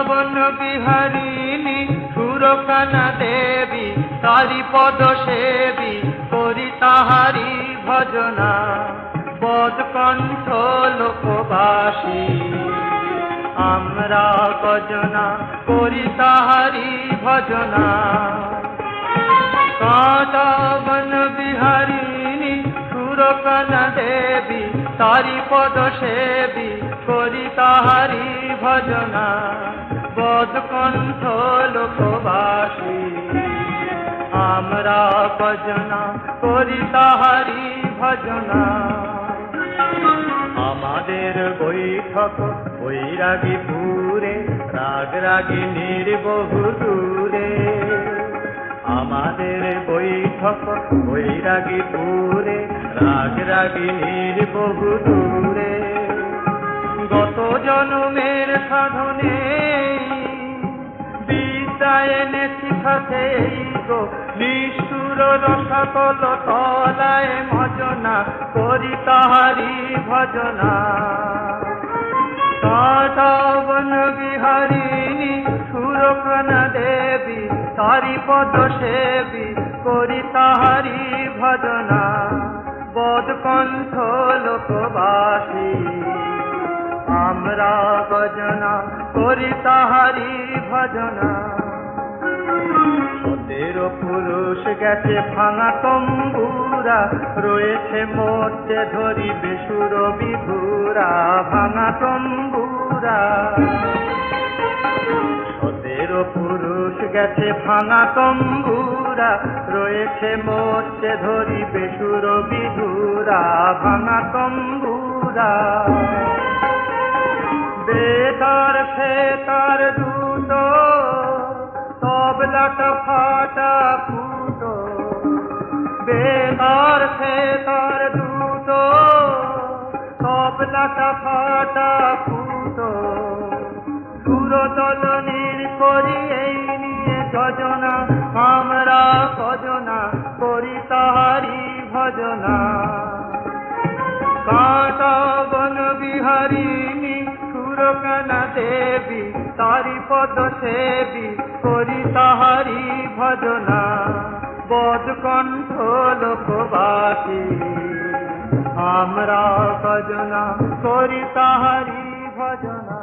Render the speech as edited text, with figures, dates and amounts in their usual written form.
বন বিহারিণী সুরকানা দেবী তারি পদ সেবী করি তাহারি ভজনা বদকণ্ঠ লোকবাসী আমরা কজনা করি তাহারি ভজনা কাঁটা বন বিহারিণী সুরকানা দেবী তারি পদ সেবী করি তাহারি ভজনা বদকণ্ঠ লোকবাসী আমরা ভজনা করি তাহারি ভজনা আমাদের বৈঠক বৈরাগীপুরে রাগ রাগিনীর বহু দূরে আমাদের বৈঠক বৈরাগীপুরে রাগ রাগিনীর বহু দূরে গত জন্মের সাধনে বিদ্যায় শিখাতে গো নিষ্ঠুর রসকল তলায় মজনা করি তাহারি ভজনা কাঁটা বন বিহারিণী সুরকানা দেবী তারি পদ সেবী করি তাহারি ভজনা বদকণ্ঠ লোকবাসী আমরা ভজনা করি তাহারি ভজনা 17 পুরুষ গেছে ভাঙা তম্বুরা রয়েছে মরতে ধরিবে সুর বিধুরা ভাঙা তম্বুরা 17 পুরুষ গেছে ভাঙা তম্বুরা রয়েছে মরতে ধরিবে সুর বিধুরা ভাঙা তম্বুরা বেতার ফেতার দুটো তবলাটা ফাটা ফুটো বেতার ফেতার দুটো তবলাটা ফাটা ফুটো সুরদলনীর করি এই নিয়ে যোজনা আমরা ভজনা করি তাহারি ভজনা কাঁটা বন বিহারিণী সুরকানা দেবী তারি পদ সেবী করি তাহারি ভজনা বদকণ্ঠ লোকবাসী আমরা ভজনা করি তাহারি ভজনা।